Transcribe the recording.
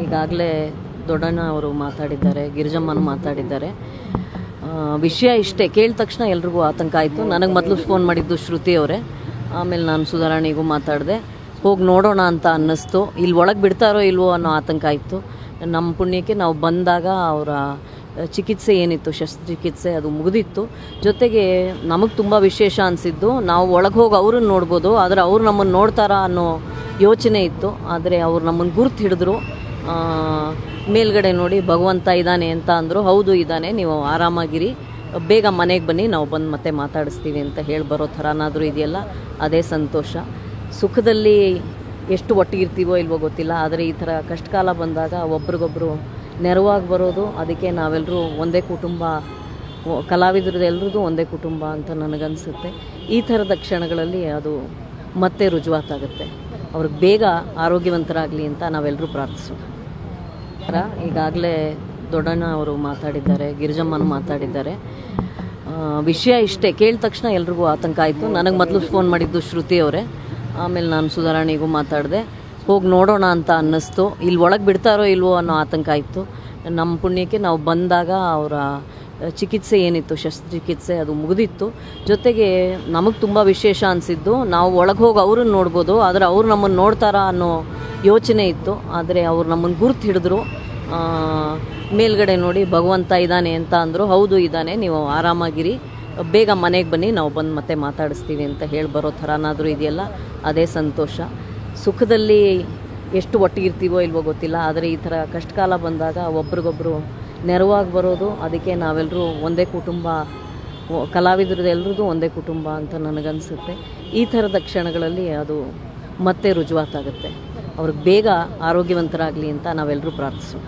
ಈಗಾಗಲೇ ದೊಡ್ಡಣ್ಣ ಅವರು ಮಾತಾಡಿದ್ದಾರೆ, ಗಿರಿಜಮ್ಮನ ಮಾತಾಡಿದ್ದಾರೆ. ವಿಷಯ ಇಷ್ಟೇ, ಕೇಳಿದ ತಕ್ಷಣ ಎಲ್ರಿಗೂ ಆತಂಕ ಆಯಿತು. ನನಗೆ ಮೊದಲು ಫೋನ್ ಮಾಡಿದ್ದು ಶ್ರುತಿ ಅವರೇ, ಆಮೇಲೆ ನಾನು ಸುಧಾರಾಣಿಗೂ ಮಾತಾಡಿದೆ. ಹೋಗಿ ನೋಡೋಣ ಅಂತ ಅನ್ನಿಸ್ತು. ಇಲ್ಲಿ ಒಳಗೆ ಬಿಡ್ತಾರೋ ಇಲ್ವೋ ಅನ್ನೋ ಆತಂಕ ಆಯಿತು. ನಮ್ಮ ಪುಣ್ಯಕ್ಕೆ ನಾವು ಬಂದಾಗ ಅವರ ಚಿಕಿತ್ಸೆ ಏನಿತ್ತು, ಶಸ್ತ್ರಚಿಕಿತ್ಸೆ, ಅದು ಮುಗಿದಿತ್ತು. ಜೊತೆಗೆ ನಮಗೆ ತುಂಬ ವಿಶೇಷ ಅನಿಸಿದ್ದು, ನಾವು ಒಳಗೆ ಹೋಗಿ ಅವ್ರನ್ನ ನೋಡ್ಬೋದು, ಆದರೆ ಅವ್ರು ನಮ್ಮನ್ನು ನೋಡ್ತಾರಾ ಅನ್ನೋ ಯೋಚನೆ ಇತ್ತು. ಆದರೆ ಅವ್ರು ನಮ್ಮನ್ನು ಗುರ್ತು ಹಿಡಿದ್ರು. ಮೇಲ್ಗಡೆ ನೋಡಿ ಭಗವಂತ ಇದ್ದಾನೆ ಅಂತ ಅಂದರು. ಹೌದು ಇದ್ದಾನೆ, ನೀವು ಆರಾಮಾಗಿರಿ, ಬೇಗ ಮನೆಗೆ ಬನ್ನಿ, ನಾವು ಬಂದು ಮತ್ತೆ ಮಾತಾಡಿಸ್ತೀವಿ ಅಂತ ಹೇಳಿ ಬರೋ ಥರನಾದರೂ ಇದೆಯಲ್ಲ, ಅದೇ ಸಂತೋಷ. ಸುಖದಲ್ಲಿ ಎಷ್ಟು ಒಟ್ಟಿಗಿರ್ತೀವೋ ಇಲ್ವೋ ಗೊತ್ತಿಲ್ಲ, ಆದರೆ ಈ ಥರ ಕಷ್ಟಕಾಲ ಬಂದಾಗ ಒಬ್ರಿಗೊಬ್ಬರು ನೆರವಾಗಿ ಬರೋದು, ಅದಕ್ಕೆ ನಾವೆಲ್ಲರೂ ಒಂದೇ ಕುಟುಂಬ, ಕಲಾವಿದ್ರದ್ದು ಎಲ್ರದ್ದು ಒಂದೇ ಕುಟುಂಬ ಅಂತ ನನಗನ್ಸುತ್ತೆ. ಈ ಥರದ ಕ್ಷಣಗಳಲ್ಲಿ ಅದು ಮತ್ತೆ ರುಜುವಾತಾಗುತ್ತೆ. ಅವ್ರಿಗೆ ಬೇಗ ಆರೋಗ್ಯವಂತರಾಗಲಿ ಅಂತ ನಾವೆಲ್ಲರೂ ಪ್ರಾರ್ಥಿಸೋಣ. ಈಗಾಗಲೇ ದೊಡ್ಡಣ್ಣ ಅವರು ಮಾತಾಡಿದ್ದಾರೆ, ಗಿರಿಜಮ್ಮನ ಮಾತಾಡಿದ್ದಾರೆ. ವಿಷಯ ಇಷ್ಟೇ, ಕೇಳಿದ ತಕ್ಷಣ ಎಲ್ರಿಗೂ ಆತಂಕ ಆಯಿತು. ನನಗೆ ಮೊದಲು ಫೋನ್ ಮಾಡಿದ್ದು ಶ್ರುತಿ ಅವರೇ, ಆಮೇಲೆ ನಾನು ಸುಧಾರಾಣಿಗೂ ಮಾತಾಡಿದೆ. ಹೋಗಿ ನೋಡೋಣ ಅಂತ ಅನ್ನಿಸ್ತು. ಇಲ್ಲಿ ಒಳಗೆ ಬಿಡ್ತಾರೋ ಇಲ್ವೋ ಅನ್ನೋ ಆತಂಕ ಆಯಿತು. ನಮ್ಮ ಪುಣ್ಯಕ್ಕೆ ನಾವು ಬಂದಾಗ ಅವರ ಚಿಕಿತ್ಸೆ ಏನಿತ್ತು, ಶಸ್ತ್ರಚಿಕಿತ್ಸೆ, ಅದು ಮುಗಿದಿತ್ತು. ಜೊತೆಗೆ ನಮಗೆ ತುಂಬ ವಿಶೇಷ ಅನಿಸಿದ್ದು, ನಾವು ಒಳಗೆ ಹೋಗಿ ಅವ್ರನ್ನ ನೋಡ್ಬೋದು, ಆದರೆ ಅವ್ರು ನಮ್ಮನ್ನು ನೋಡ್ತಾರಾ ಅನ್ನೋ ಯೋಚನೆ ಇತ್ತು. ಆದರೆ ಅವ್ರು ನಮ್ಮನ್ನು ಗುರ್ತು ಹಿಡಿದ್ರು. ಮೇಲ್ಗಡೆ ನೋಡಿ ಭಗವಂತ ಇದ್ದಾನೆ ಅಂತ ಅಂದರು. ಹೌದು ಇದ್ದಾನೆ, ನೀವು ಆರಾಮಾಗಿರಿ, ಬೇಗ ಮನೆಗೆ ಬನ್ನಿ, ನಾವು ಬಂದು ಮತ್ತೆ ಮಾತಾಡಿಸ್ತೀವಿ ಅಂತ ಹೇಳಿ ಬರೋ ಥರನಾದರೂ ಇದೆಯಲ್ಲ, ಅದೇ ಸಂತೋಷ. ಸುಖದಲ್ಲಿ ಎಷ್ಟು ಒಟ್ಟಿಗಿರ್ತೀವೋ ಇಲ್ವೋ ಗೊತ್ತಿಲ್ಲ, ಆದರೆ ಈ ಥರ ಕಷ್ಟಕಾಲ ಬಂದಾಗ ಒಬ್ರಿಗೊಬ್ಬರು ನೆರವಾಗಿ ಬರೋದು, ಅದಕ್ಕೆ ನಾವೆಲ್ಲರೂ ಒಂದೇ ಕುಟುಂಬ, ಕಲಾವಿದ್ರದ್ದು ಎಲ್ರದ್ದು ಒಂದೇ ಕುಟುಂಬ ಅಂತ ನನಗನ್ಸುತ್ತೆ. ಈ ಥರದ ಕ್ಷಣಗಳಲ್ಲಿ ಅದು ಮತ್ತೆ ರುಜುವಾತಾಗುತ್ತೆ. ಅವ್ರಿಗೆ ಬೇಗ ಆರೋಗ್ಯವಂತರಾಗಲಿ ಅಂತ ನಾವೆಲ್ಲರೂ ಪ್ರಾರ್ಥಿಸೋಣ.